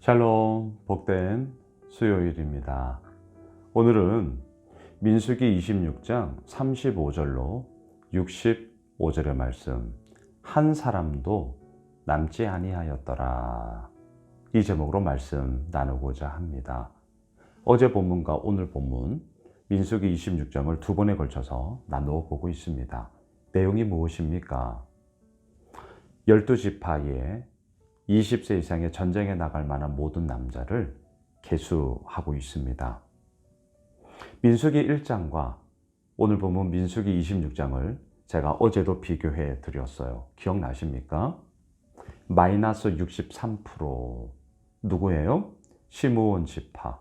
샬롬, 복된 수요일입니다. 오늘은 민수기 26장 35절로 65절의 말씀, 한 사람도 남지 아니하였더라. 이 제목으로 말씀 나누고자 합니다. 어제 본문과 오늘 본문 민수기 26장을 두 번에 걸쳐서 나누어 보고 있습니다. 내용이 무엇입니까? 12지파에 20세 이상의 전쟁에 나갈 만한 모든 남자를 계수하고 있습니다. 민수기 1장과 오늘 보면 민수기 26장을 제가 어제도 비교해 드렸어요. 기억나십니까? 마이너스 63% 누구예요? 시므온 지파.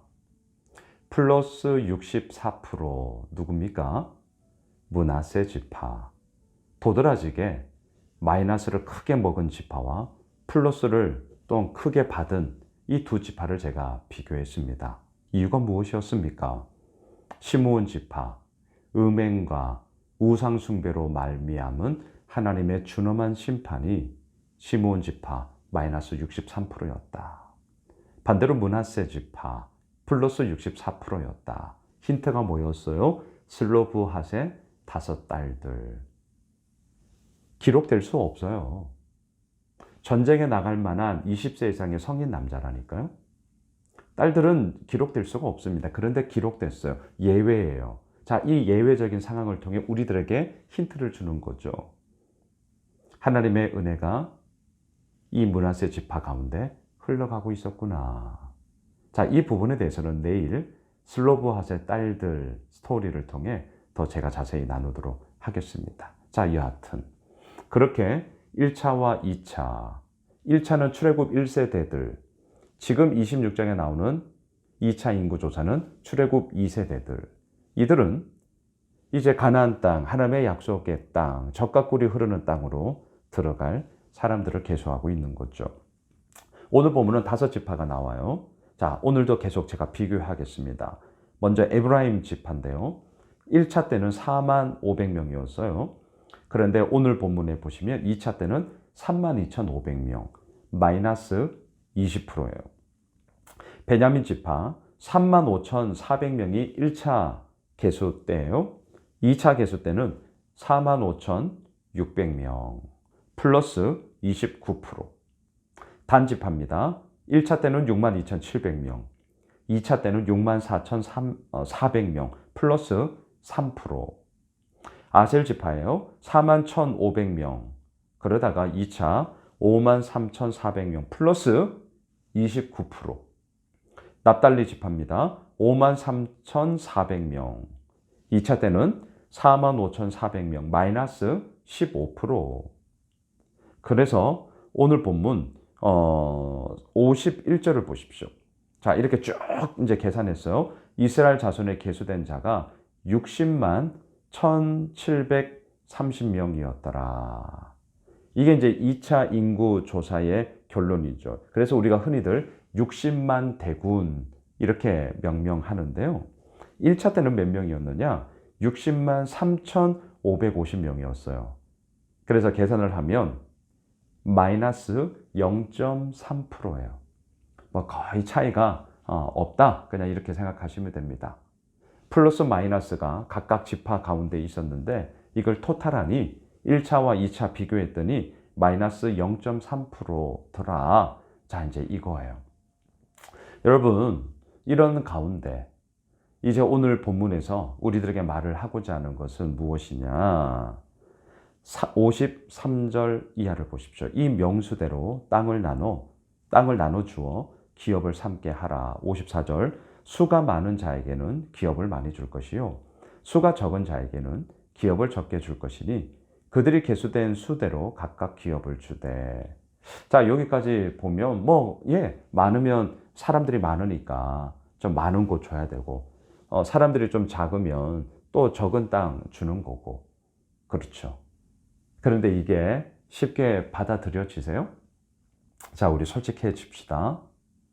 플러스 64% 누굽니까? 므낫세 지파. 도드라지게 마이너스를 크게 먹은 지파와 플러스를 또 크게 받은 이 두 지파를 제가 비교했습니다. 이유가 무엇이었습니까? 시므온 지파, 음행과 우상 숭배로 말미암은 하나님의 준엄한 심판이 시므온 지파 마이너스 63%였다. 반대로 므낫세 지파 플러스 64%였다. 힌트가 뭐였어요? 슬로브핫의 5딸들. 기록될 수 없어요. 전쟁에 나갈 만한 20세 이상의 성인 남자라니까요. 딸들은 기록될 수가 없습니다. 그런데 기록됐어요. 예외예요. 자, 이 예외적인 상황을 통해 우리들에게 힌트를 주는 거죠. 하나님의 은혜가 이 므낫세 지파 가운데 흘러가고 있었구나. 자, 이 부분에 대해서는 내일 슬로브핫의 딸들 스토리를 통해 더 제가 자세히 나누도록 하겠습니다. 자, 여하튼 그렇게 1차와 2차, 1차는 출애굽 1세대들, 지금 26장에 나오는 2차 인구조사는 출애굽 2세대들. 이들은 이제 가나안 땅, 하나님의 약속의 땅, 젖과 꿀이 흐르는 땅으로 들어갈 사람들을 계수하고 있는 거죠. 오늘 보면은 5지파가 나와요. 자, 오늘도 계속 제가 비교하겠습니다. 먼저 에브라임 지파인데요. 1차 때는 45,000명이었어요. 그런데 오늘 본문에 보시면 2차 때는 32,500명, 마이너스 20%예요. 베냐민 지파 35,400명이 1차 계수 때예요. 2차 계수 때는 45,600명, 플러스 29%. 단 지파입니다. 1차 때는 62,700명, 2차 때는 64,400명, 플러스 3%. 아셀 지파예요. 41,500명. 그러다가 2차 53,400명 플러스 29%. 납달리 지파입니다. 53,400명. 2차 때는 45,400명 마이너스 15%. 그래서 오늘 본문 51절을 보십시오. 자, 이렇게 쭉 이제 계산했어요. 이스라엘 자손에 계수된 자가 60만 1,730명이었더라. 이게 이제 2차 인구 조사의 결론이죠. 그래서 우리가 흔히들 60만 대군 이렇게 명명하는데요. 1차 때는 몇 명이었느냐? 60만 3,550명이었어요. 그래서 계산을 하면 마이너스 0.3%예요. 뭐 거의 차이가 없다. 그냥 이렇게 생각하시면 됩니다. 플러스 마이너스가 각각 지파 가운데 있었는데 이걸 토탈하니 1차와 2차 비교했더니 마이너스 0.3%더라. 자, 이제 이거예요. 여러분, 이런 가운데 이제 오늘 본문에서 우리들에게 말을 하고자 하는 것은 무엇이냐? 53절 이하를 보십시오. 이 명수대로 땅을 나눠 주어 기업을 삼게 하라. 54절 수가 많은 자에게는 기업을 많이 줄 것이요 수가 적은 자에게는 기업을 적게 줄 것이니 그들이 계수된 수대로 각각 기업을 주되. 자, 여기까지 보면 많으면 사람들이 많으니까 좀 많은 곳 줘야 되고 사람들이 좀 작으면 또 적은 땅 주는 거고. 그렇죠. 그런데 이게 쉽게 받아들여지세요? 자, 우리 솔직해집시다.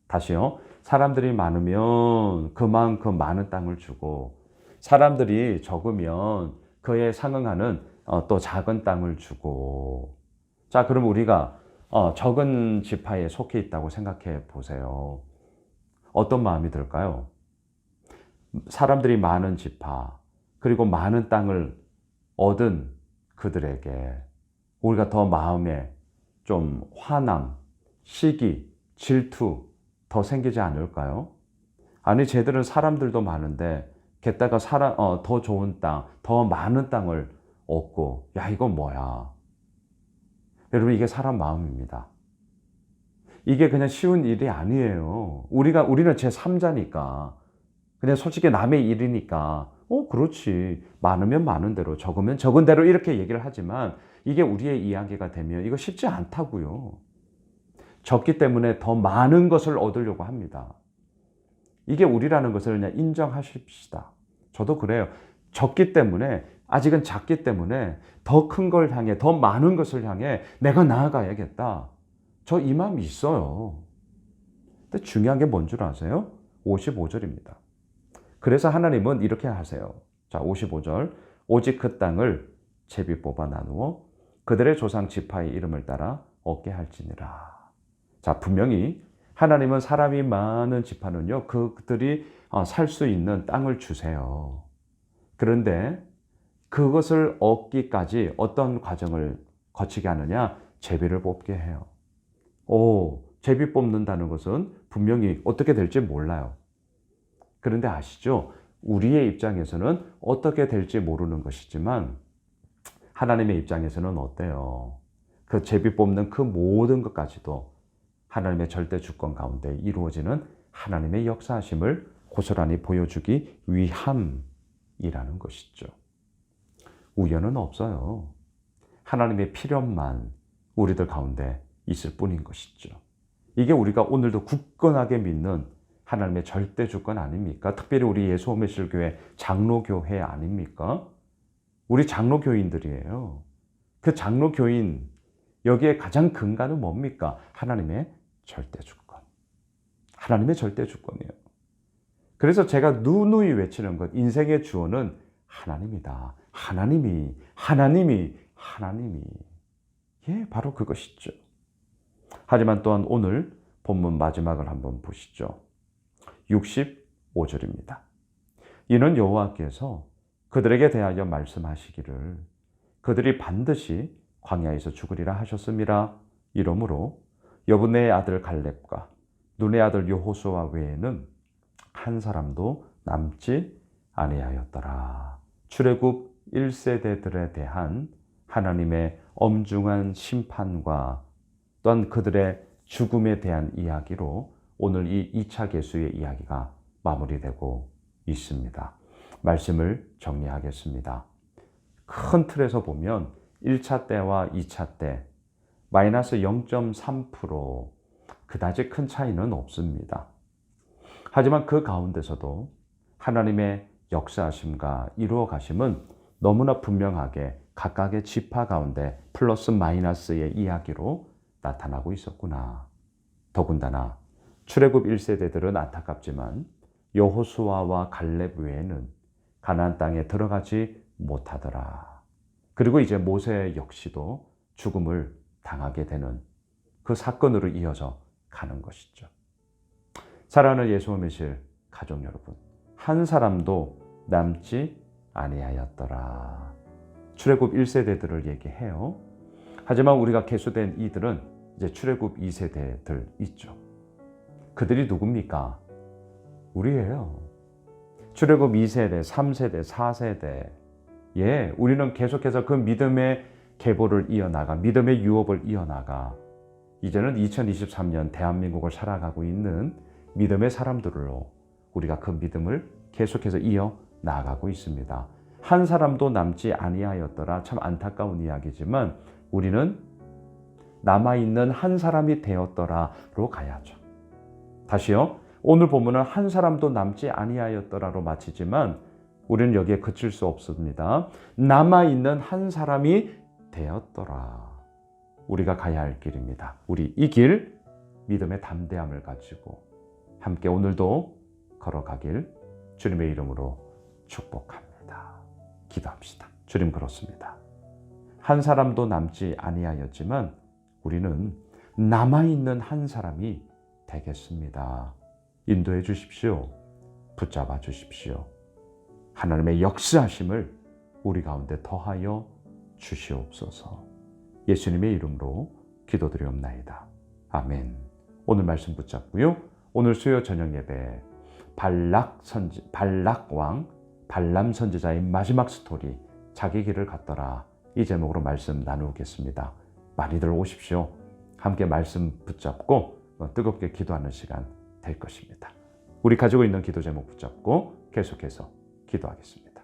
다시요. 사람들이 많으면 그만큼 많은 땅을 주고 사람들이 적으면 그에 상응하는 또 작은 땅을 주고. 자, 그럼 우리가 적은 지파에 속해 있다고 생각해 보세요. 어떤 마음이 들까요? 사람들이 많은 지파, 그리고 많은 땅을 얻은 그들에게 우리가 더 마음에 좀 화남, 시기, 질투 더 생기지 않을까요? 아니, 쟤들은 사람들도 많은데 게다가 더 좋은 땅, 더 많은 땅을 얻고, 야, 이건 뭐야? 여러분, 이게 사람 마음입니다. 이게 그냥 쉬운 일이 아니에요. 우리는 제3자니까. 그냥 솔직히 남의 일이니까, 그렇지. 많으면 많은 대로, 적으면 적은 대로 이렇게 얘기를 하지만 이게 우리의 이야기가 되면 이거 쉽지 않다고요. 적기 때문에 더 많은 것을 얻으려고 합니다. 이게 우리라는 것을 그냥 인정하십시다. 저도 그래요. 적기 때문에, 아직은 작기 때문에 더 큰 걸 향해, 더 많은 것을 향해 내가 나아가야겠다. 저 이 마음이 있어요. 근데 중요한 게 뭔 줄 아세요? 55절입니다. 그래서 하나님은 이렇게 하세요. 자, 55절. 오직 그 땅을 제비 뽑아 나누어 그들의 조상 지파의 이름을 따라 얻게 할지니라. 자, 분명히 하나님은 사람이 많은 지파는요, 그들이 살 수 있는 땅을 주세요. 그런데 그것을 얻기까지 어떤 과정을 거치게 하느냐? 제비를 뽑게 해요. 제비 뽑는다는 것은 분명히 어떻게 될지 몰라요. 그런데 아시죠? 우리의 입장에서는 어떻게 될지 모르는 것이지만 하나님의 입장에서는 어때요? 그 제비 뽑는 그 모든 것까지도 하나님의 절대 주권 가운데 이루어지는 하나님의 역사하심을 고스란히 보여주기 위함이라는 것이죠. 우연은 없어요. 하나님의 필요만 우리들 가운데 있을 뿐인 것이죠. 이게 우리가 오늘도 굳건하게 믿는 하나님의 절대 주권 아닙니까? 특별히 우리 예수오메실교회 장로교회 아닙니까? 우리 장로교인들이에요. 그 장로교인, 여기에 가장 근간은 뭡니까? 하나님의 절대 주권. 하나님의 절대 주권이에요. 그래서 제가 누누이 외치는 것, 인생의 주어는 하나님이다. 하나님이. 예, 바로 그것이죠. 하지만 또한 오늘 본문 마지막을 한번 보시죠. 65절입니다. 이는 여호와께서 그들에게 대하여 말씀하시기를 그들이 반드시 광야에서 죽으리라 하셨음이라. 이러므로 여분의 아들 갈렙과 눈의 아들 여호수아 외에는 한 사람도 남지 아니하였더라. 출애굽 1세대들에 대한 하나님의 엄중한 심판과 또한 그들의 죽음에 대한 이야기로 오늘 이 2차 계수의 이야기가 마무리되고 있습니다. 말씀을 정리하겠습니다. 큰 틀에서 보면 1차 때와 2차 때 마이너스 0.3% 그다지 큰 차이는 없습니다. 하지만 그 가운데서도 하나님의 역사하심과 이루어 가심은 너무나 분명하게 각각의 지파 가운데 플러스 마이너스의 이야기로 나타나고 있었구나. 더군다나 출애굽 1세대들은 안타깝지만 여호수아와 갈렙 외에는 가나안 땅에 들어가지 못하더라. 그리고 이제 모세 역시도 죽음을 당하게 되는 그 사건으로 이어져 가는 것이죠. 사랑하는 예수오메실 가족 여러분, 한 사람도 남지 아니하였더라. 출애굽 1세대들을 얘기해요. 하지만 우리가 계수된 이들은 이제 출애굽 2세대들 있죠. 그들이 누굽니까? 우리예요. 출애굽 2세대, 3세대, 4세대. 예, 우리는 계속해서 그 믿음의 계보를 이어나가, 믿음의 유업을 이어나가, 이제는 2023년 대한민국을 살아가고 있는 믿음의 사람들로 우리가 그 믿음을 계속해서 이어나가고 있습니다. 한 사람도 남지 아니하였더라. 참 안타까운 이야기지만 우리는 남아있는 한 사람이 되었더라로 가야죠. 다시요. 오늘 본문은 한 사람도 남지 아니하였더라로 마치지만 우리는 여기에 그칠 수 없습니다. 남아있는 한 사람이 되었더라. 우리가 가야 할 길입니다. 우리 이 길 믿음의 담대함을 가지고 함께 오늘도 걸어가길 주님의 이름으로 축복합니다. 기도합시다. 주님, 그렇습니다. 한 사람도 남지 아니하였지만 우리는 남아있는 한 사람이 되겠습니다. 인도해 주십시오. 붙잡아 주십시오. 하나님의 역사하심을 우리 가운데 더하여 주시옵소서. 예수님의 이름으로 기도드리옵나이다. 아멘. 오늘 말씀 붙잡고요. 오늘 수요 저녁 예배 발락 왕 발람 선지자의 마지막 스토리 자기 길을 갔더라. 이 제목으로 말씀 나누겠습니다. 많이들 오십시오. 함께 말씀 붙잡고 뜨겁게 기도하는 시간 될 것입니다. 우리 가지고 있는 기도 제목 붙잡고 계속해서 기도하겠습니다.